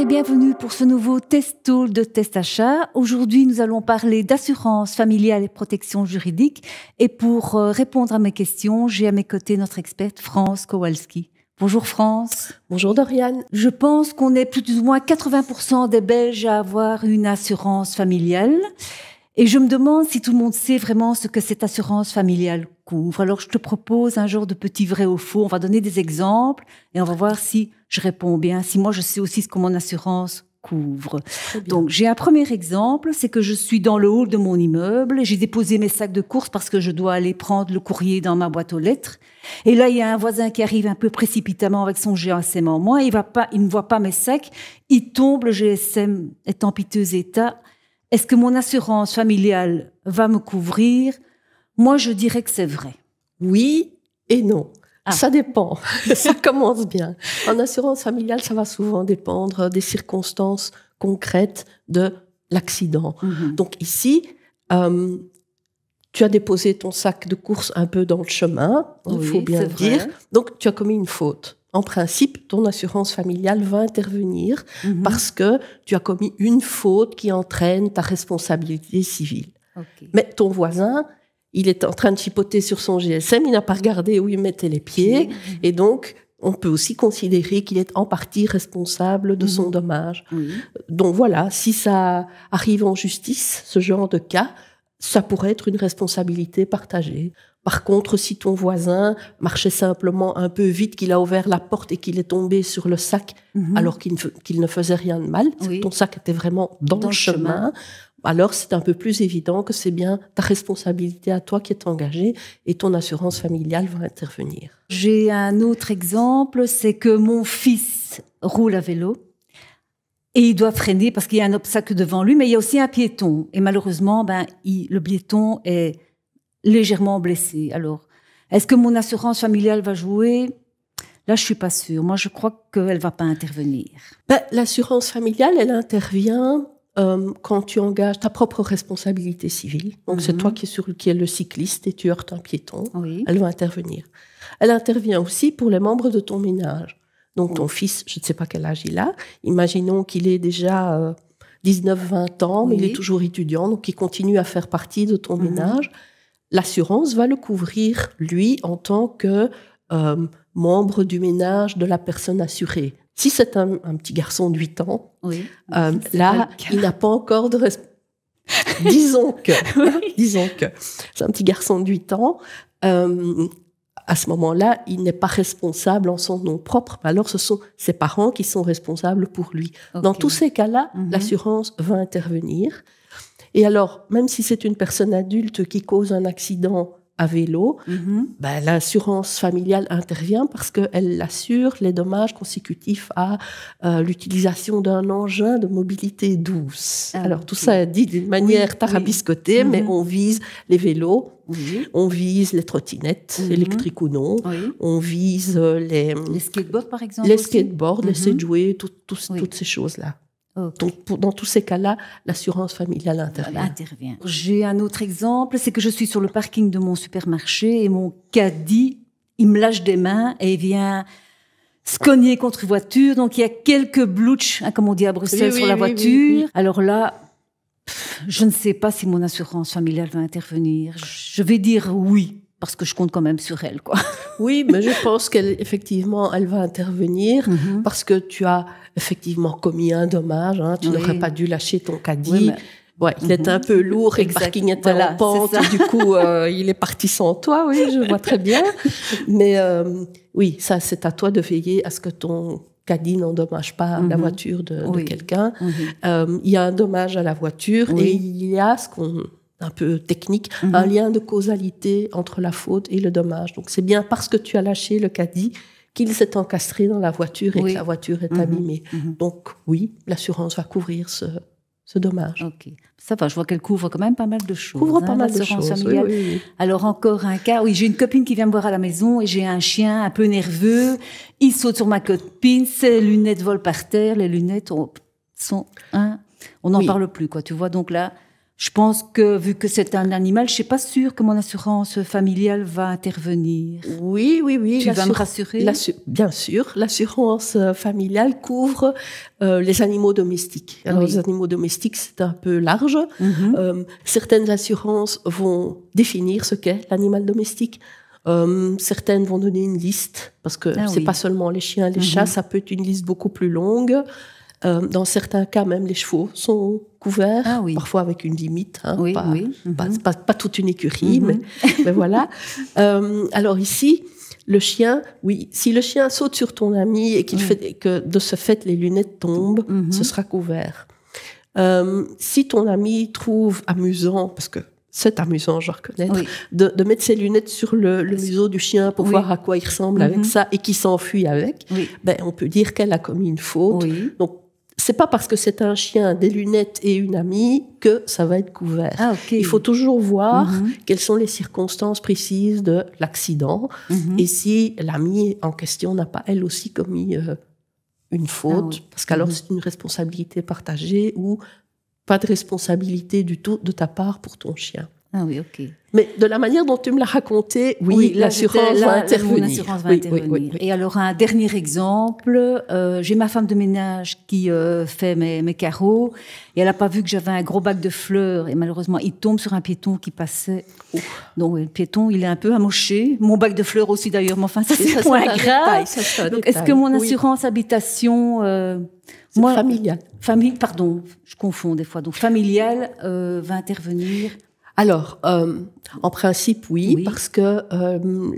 et bienvenue pour ce nouveau Test Talk de Test Achat. Aujourd'hui, nous allons parler d'assurance familiale et protection juridique. Et pour répondre à mes questions, j'ai à mes côtés notre experte France Kowalski. Bonjour France. Bonjour Doriane. Je pense qu'on est plus ou moins 80% des Belges à avoir une assurance familiale. Et je me demande si tout le monde sait vraiment ce que cette assurance familiale couvre. Alors, je te propose un genre de petit vrai ou faux. On va donner des exemples et on va voir si je réponds bien, si moi je sais aussi ce que mon assurance couvre. Donc, j'ai un premier exemple, c'est que je suis dans le hall de mon immeuble. J'ai déposé mes sacs de courses parce que je dois aller prendre le courrier dans ma boîte aux lettres. Et là, il y a un voisin qui arrive un peu précipitamment avec son GSM en main. Il ne voit pas mes sacs. Il tombe, le GSM est en piteux état. Est-ce que mon assurance familiale va me couvrir? Moi, je dirais que c'est vrai. Oui et non. Ça dépend. Ça commence bien. En assurance familiale, ça va souvent dépendre des circonstances concrètes de l'accident. Donc ici, tu as déposé ton sac de courses un peu dans le chemin, il faut bien le dire. Donc, tu as commis une faute. En principe, ton assurance familiale va intervenir parce que tu as commis une faute qui entraîne ta responsabilité civile. Mais ton voisin, il est en train de chipoter sur son GSM, il n'a pas regardé où il mettait les pieds, et donc on peut aussi considérer qu'il est en partie responsable de son dommage. Donc voilà, si ça arrive en justice, ce genre de cas, ça pourrait être une responsabilité partagée. Par contre, si ton voisin marchait simplement un peu vite, qu'il a ouvert la porte et qu'il est tombé sur le sac alors qu'il ne faisait rien de mal, ton sac était vraiment dans le chemin, alors c'est un peu plus évident que c'est bien ta responsabilité à toi qui est engagée et ton assurance familiale va intervenir. J'ai un autre exemple, c'est que mon fils roule à vélo. Et il doit freiner parce qu'il y a un obstacle devant lui, mais il y a aussi un piéton. Et malheureusement, le piéton est légèrement blessé. Alors, est-ce que mon assurance familiale va jouer? Là, je suis pas sûre. Moi, je crois qu'elle va pas intervenir. L'assurance familiale, elle intervient quand tu engages ta propre responsabilité civile. Donc, c'est toi qui est le cycliste et tu heurtes un piéton. Elle va intervenir. Elle intervient aussi pour les membres de ton ménage. Donc, ton fils, je ne sais pas quel âge il a. Imaginons qu'il ait déjà 19-20 ans, mais il est toujours étudiant, donc il continue à faire partie de ton ménage. L'assurance va le couvrir, lui, en tant que membre du ménage de la personne assurée. Si c'est un petit garçon de 8 ans, là, il n'a pas encore de disons que c'est un petit garçon de 8 ans, à ce moment-là, il n'est pas responsable en son nom propre. Alors, ce sont ses parents qui sont responsables pour lui. Dans tous ces cas-là, l'assurance va intervenir. Et alors, même si c'est une personne adulte qui cause un accident à vélo, l'assurance familiale intervient parce qu'elle assure les dommages consécutifs à l'utilisation d'un engin de mobilité douce. Alors, tout ça est dit d'une manière tarabiscotée, mais on vise les vélos, on vise les trottinettes, électriques ou non, on vise les skateboards, par exemple. Les skateboards, les segways, toutes ces choses-là. Donc, dans tous ces cas-là, l'assurance familiale intervient. J'ai un autre exemple, c'est que je suis sur le parking de mon supermarché et mon caddie, il me lâche des mains et il vient se cogner contre une voiture. Donc, il y a quelques blouches, comme on dit à Bruxelles, sur la voiture. Alors là, je ne sais pas si mon assurance familiale va intervenir. Je vais dire oui, parce que je compte quand même sur elle, quoi. Oui, mais je pense qu'effectivement, elle va intervenir parce que tu as effectivement commis un dommage. Tu n'aurais pas dû lâcher ton caddie. Il était un peu lourd et le parking était en pente. Et du coup, il est parti sans toi. Oui, je vois très bien. Mais oui, ça, c'est à toi de veiller à ce que ton caddie n'endommage pas la voiture de quelqu'un. Il y a un dommage à la voiture et il y a ce qu'on... un peu technique, un lien de causalité entre la faute et le dommage. Donc, c'est bien parce que tu as lâché le caddie qu'il s'est encastré dans la voiture et que la voiture est abîmée. Donc, oui, l'assurance va couvrir ce dommage. Ok, ça va, je vois qu'elle couvre quand même pas mal de choses. Couvre pas mal de choses, oui. Alors, encore un cas, j'ai une copine qui vient me voir à la maison et j'ai un chien un peu nerveux. Il saute sur ma copine, ses lunettes volent par terre, les lunettes sont... on n'en parle plus, quoi. Tu vois, donc là... Je pense que, vu que c'est un animal, je suis pas sûre que mon assurance familiale va intervenir. Oui. Tu vas me rassurer? Bien sûr. L'assurance familiale couvre les animaux domestiques. Alors, les animaux domestiques, c'est un peu large. Certaines assurances vont définir ce qu'est l'animal domestique. Certaines vont donner une liste, parce que c'est pas seulement les chiens, les chats, ça peut être une liste beaucoup plus longue. Dans certains cas, même les chevaux sont couverts, parfois avec une limite, pas toute une écurie, mais voilà. Alors ici, le chien, si le chien saute sur ton ami et que de ce fait les lunettes tombent, ce sera couvert. Si ton ami trouve amusant, parce que c'est amusant, je reconnais, de mettre ses lunettes sur le museau du chien pour voir à quoi il ressemble avec ça et qu'il s'enfuit avec, on peut dire qu'elle a commis une faute. Donc, c'est pas parce que c'est un chien, des lunettes et une amie que ça va être couvert. Il faut toujours voir quelles sont les circonstances précises de l'accident et si l'amie en question n'a pas elle aussi commis une faute, parce qu'alors c'est une responsabilité partagée ou pas de responsabilité du tout de ta part pour ton chien. Mais de la manière dont tu me l'as raconté, l'assurance va intervenir. Et alors, un dernier exemple, j'ai ma femme de ménage qui fait mes carreaux, et elle n'a pas vu que j'avais un gros bac de fleurs, et malheureusement, il tombe sur un piéton qui passait. Donc, le piéton, il est un peu amoché. Mon bac de fleurs aussi, d'ailleurs, mais enfin, ça, c'est point grave. Donc, est-ce que mon assurance habitation... familiale. Pardon, je confonds des fois. Donc, familiale va intervenir. Alors, en principe, oui, parce que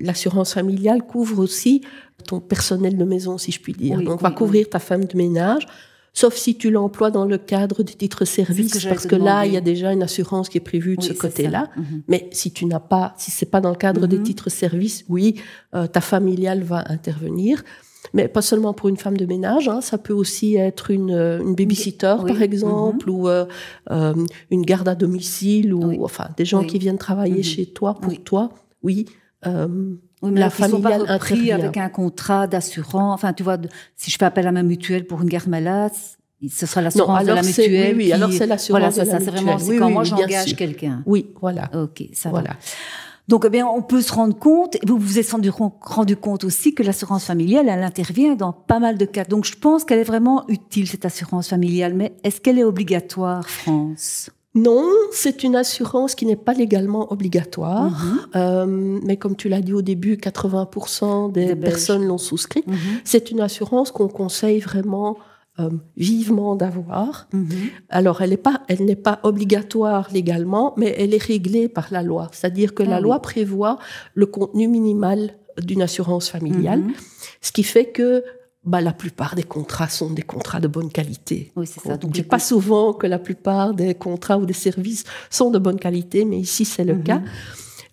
l'assurance familiale couvre aussi ton personnel de maison, si je puis dire. Donc, va couvrir ta femme de ménage, sauf si tu l'emploies dans le cadre du titre-service, parce que là, il y a déjà une assurance qui est prévue de ce côté-là. Mais si c'est pas dans le cadre des titres-service, ta familiale va intervenir. Mais pas seulement pour une femme de ménage, ça peut aussi être une babysitter, par exemple, ou une garde à domicile, ou enfin des gens qui viennent travailler chez toi, pour toi. Mais la familiale intervient. Avec un contrat d'assurance. Enfin, tu vois, si je fais appel à ma mutuelle pour une garde malade, ce sera l'assurance de la mutuelle. Alors c'est l'assurance de la mutuelle. C'est vraiment quand moi j'engage quelqu'un. Oui, voilà. Ok, ça va. Donc, on peut se rendre compte, et vous vous êtes rendu compte aussi que l'assurance familiale, elle intervient dans pas mal de cas. Donc, je pense qu'elle est vraiment utile, cette assurance familiale. Mais est-ce qu'elle est obligatoire, France? Non, c'est une assurance qui n'est pas légalement obligatoire. Mais comme tu l'as dit au début, 80% des personnes l'ont souscrite. C'est une assurance qu'on conseille vraiment vivement d'avoir. Alors, elle n'est pas obligatoire légalement, mais elle est réglée par la loi. C'est-à-dire que la loi prévoit le contenu minimal d'une assurance familiale, ce qui fait que la plupart des contrats sont des contrats de bonne qualité. Oui, c'est ça. Donc, je dis pas souvent que la plupart des contrats ou des services sont de bonne qualité, mais ici, c'est le cas.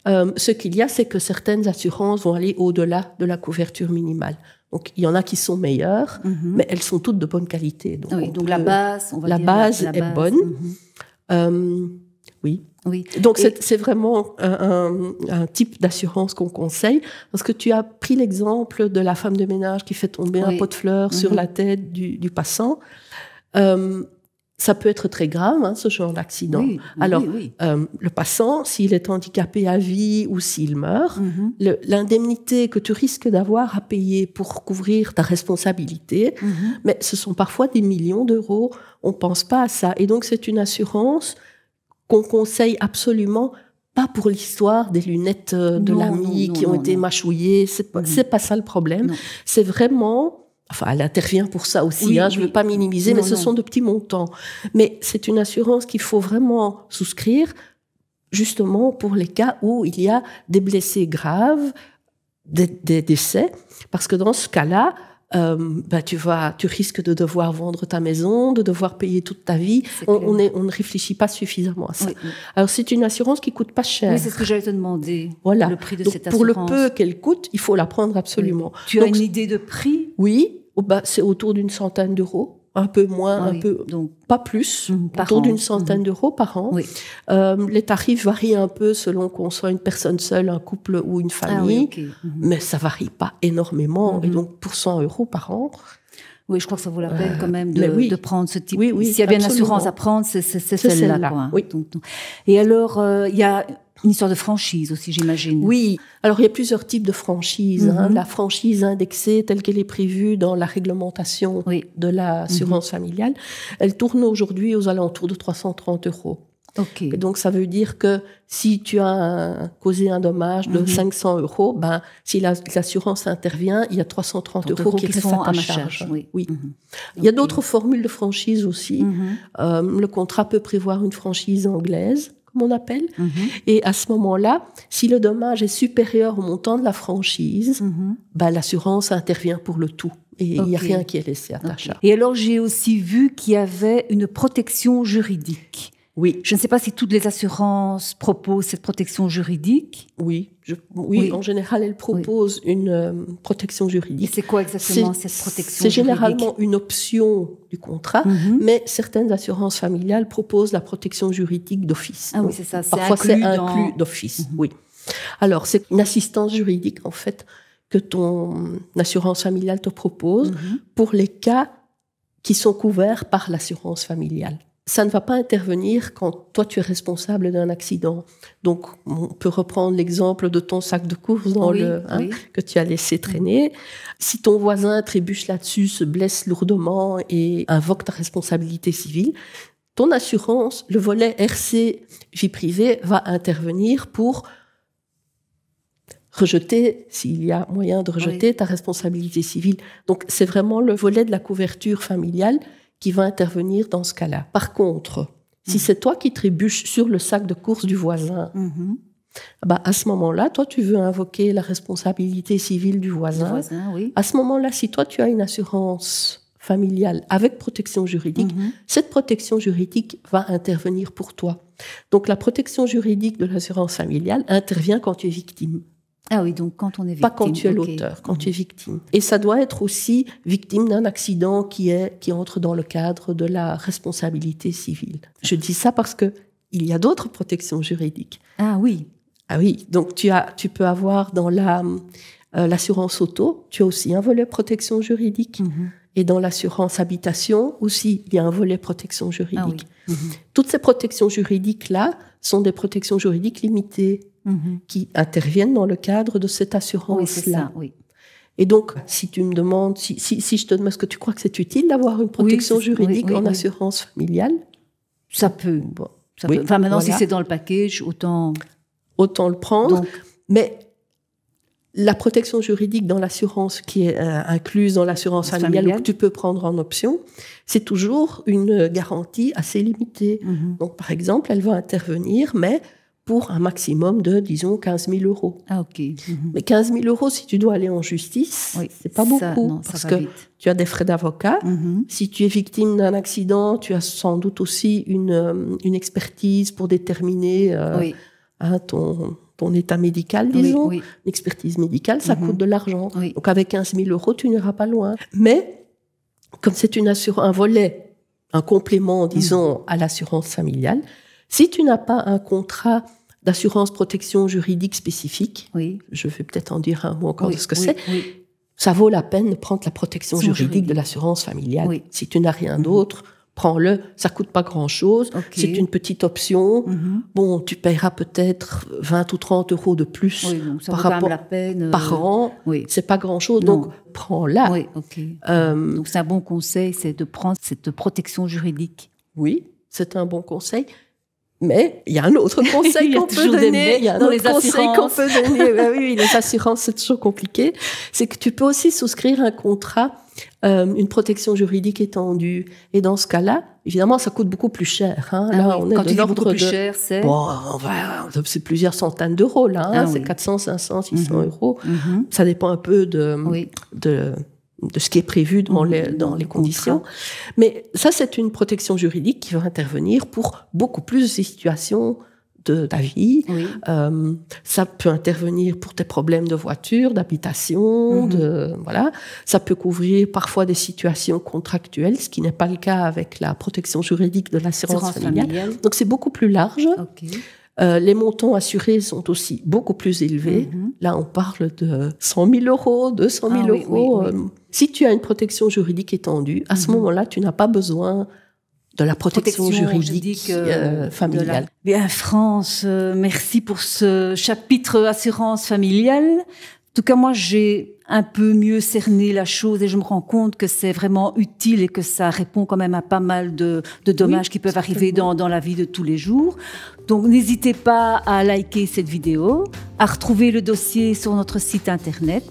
Ce qu'il y a, c'est que certaines assurances vont aller au-delà de la couverture minimale. Donc, il y en a qui sont meilleures, mais elles sont toutes de bonne qualité. Donc la base, on va dire. La base est bonne. Donc, c'est vraiment un type d'assurance qu'on conseille. Parce que tu as pris l'exemple de la femme de ménage qui fait tomber un pot de fleurs sur la tête du passant. Ça peut être très grave, ce genre d'accident. Alors, le passant, s'il est handicapé à vie ou s'il meurt, l'indemnité que tu risques d'avoir à payer pour couvrir ta responsabilité, mais ce sont parfois des millions d'euros. On ne pense pas à ça. Et donc, c'est une assurance qu'on conseille absolument pas pour l'histoire des lunettes de l'ami qui ont été mâchouillées. C'est pas ça le problème. C'est vraiment... Enfin, elle intervient pour ça aussi, je ne veux pas minimiser, mais ce sont de petits montants. Mais c'est une assurance qu'il faut vraiment souscrire, justement pour les cas où il y a des blessés graves, des décès, parce que dans ce cas-là, tu risques de devoir vendre ta maison, de devoir payer toute ta vie. On ne réfléchit pas suffisamment à ça. Alors, c'est une assurance qui coûte pas cher. Oui, c'est ce que j'allais te demander. Voilà. Le prix de cette pour assurance. le peu qu'elle coûte, il faut la prendre absolument. Tu as une idée de prix? Oui. C'est autour d'une centaine d'euros. un peu moins, donc pas plus, autour d'une centaine d'euros par an. Oui. Les tarifs varient un peu selon qu'on soit une personne seule, un couple ou une famille, mais ça varie pas énormément. Et donc, pour 100 euros par an... Oui, je crois que ça vaut la peine quand même de prendre ce type. S'il y a bien une assurance à prendre, c'est celle-là. Quoi. Oui. Et alors, il y a une histoire de franchise aussi, j'imagine. Oui. Alors, il y a plusieurs types de franchises. La franchise indexée, telle qu'elle est prévue dans la réglementation de l'assurance familiale, elle tourne aujourd'hui aux alentours de 330 euros. Okay. Et donc, ça veut dire que si tu as causé un dommage de 500 euros, ben, si l'assurance intervient, il y a 330 euros qui restent à ta charge. Oui. Il y a d'autres formules de franchise aussi. Le contrat peut prévoir une franchise anglaise, comme on appelle. Et à ce moment-là, si le dommage est supérieur au montant de la franchise, ben, l'assurance intervient pour le tout. Et il n'y a rien qui est laissé à ta charge. Et alors, j'ai aussi vu qu'il y avait une protection juridique. Oui. Je ne sais pas si toutes les assurances proposent cette protection juridique. Oui, en général, elles proposent une protection juridique. Et c'est quoi exactement cette protection juridique ? C'est généralement une option du contrat, mais certaines assurances familiales proposent la protection juridique d'office. Ah oui, c'est ça. Parfois, c'est inclus d'office, oui. Alors, c'est une assistance juridique, en fait, que ton assurance familiale te propose pour les cas qui sont couverts par l'assurance familiale. Ça ne va pas intervenir quand toi, tu es responsable d'un accident. Donc, on peut reprendre l'exemple de ton sac de course que tu as laissé traîner. Si ton voisin trébuche là-dessus, se blesse lourdement et invoque ta responsabilité civile, ton assurance, le volet RC vie privée, va intervenir pour rejeter, s'il y a moyen de rejeter ta responsabilité civile. Donc, c'est vraiment le volet de la couverture familiale qui va intervenir dans ce cas-là. Par contre, si c'est toi qui trébuches sur le sac de course du voisin, à ce moment-là, toi, tu veux invoquer la responsabilité civile du voisin. À ce moment-là, si toi, tu as une assurance familiale avec protection juridique, cette protection juridique va intervenir pour toi. Donc, la protection juridique de l'assurance familiale intervient quand tu es victime. Ah oui, donc quand on est victime. Pas quand tu es l'auteur, quand tu es victime. Et ça doit être aussi victime d'un accident qui entre dans le cadre de la responsabilité civile. Je dis ça parce que il y a d'autres protections juridiques. Ah oui. Ah oui, donc tu peux avoir dans l'assurance auto, tu as aussi un volet protection juridique. Et dans l'assurance habitation aussi, il y a un volet protection juridique. Toutes ces protections juridiques-là sont des protections juridiques limitées. Qui interviennent dans le cadre de cette assurance-là. Et donc, si tu me demandes, si je te demande, est-ce que tu crois que c'est utile d'avoir une protection juridique en assurance familiale ? Ça peut. Enfin, maintenant, si c'est dans le package, autant le prendre. Mais la protection juridique dans l'assurance qui est incluse dans l'assurance familiale ou que tu peux prendre en option, c'est toujours une garantie assez limitée. Donc, par exemple, elle va intervenir, mais pour un maximum de, disons, 15 000 euros. Ah, ok. Mais 15 000 euros, si tu dois aller en justice, c'est pas beaucoup, parce que tu as des frais d'avocat. Si tu es victime d'un accident, tu as sans doute aussi une expertise pour déterminer ton état médical, disons. Une expertise médicale, ça coûte de l'argent. Donc, avec 15 000 euros, tu n'iras pas loin. Mais, comme c'est un volet, un complément, disons, à l'assurance familiale, si tu n'as pas un contrat d'assurance protection juridique spécifique, je vais peut-être en dire un mot encore de ce que c'est, ça vaut la peine de prendre la protection juridique de l'assurance familiale. Si tu n'as rien d'autre, prends-le, ça coûte pas grand-chose, c'est une petite option. Bon, tu paieras peut-être 20 ou 30 euros de plus par rapport la peine, par an, c'est pas grand-chose, donc prends-la. Donc c'est un bon conseil, c'est de prendre cette protection juridique. Oui, c'est un bon conseil. Mais il y a un autre conseil qu'on peut donner. Il y a un autre conseil qu'on peut donner. Oui, les assurances, c'est toujours compliqué. C'est que tu peux aussi souscrire un contrat, une protection juridique étendue. Et dans ce cas-là, évidemment, ça coûte beaucoup plus cher. Là, on est de l'ordre beaucoup plus cher, c'est c'est plusieurs centaines d'euros. Là, c'est 400, 500, 600 euros. Ça dépend un peu de ce qui est prévu dans les conditions. Mais ça, c'est une protection juridique qui va intervenir pour beaucoup plus de situations de ta vie. Oui. Ça peut intervenir pour tes problèmes de voiture, d'habitation, voilà. Ça peut couvrir parfois des situations contractuelles, ce qui n'est pas le cas avec la protection juridique de l'assurance familiale. Donc c'est beaucoup plus large. Okay. Les montants assurés sont aussi beaucoup plus élevés. Là, on parle de 100 000 euros, 200 000 euros. Oui. Si tu as une protection juridique étendue, à ce moment-là, tu n'as pas besoin de la protection juridique familiale. Bien, France, merci pour ce chapitre assurance familiale. En tout cas, moi, j'ai un peu mieux cerné la chose et je me rends compte que c'est vraiment utile et que ça répond quand même à pas mal de dommages qui peuvent arriver dans la vie de tous les jours. Donc, n'hésitez pas à liker cette vidéo, à retrouver le dossier sur notre site internet,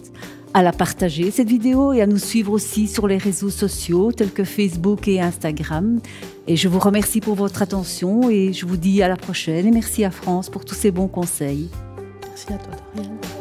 à la partager, cette vidéo, et à nous suivre aussi sur les réseaux sociaux tels que Facebook et Instagram. Et je vous remercie pour votre attention et je vous dis à la prochaine. Et merci à France pour tous ces bons conseils. Merci à toi, Doriane.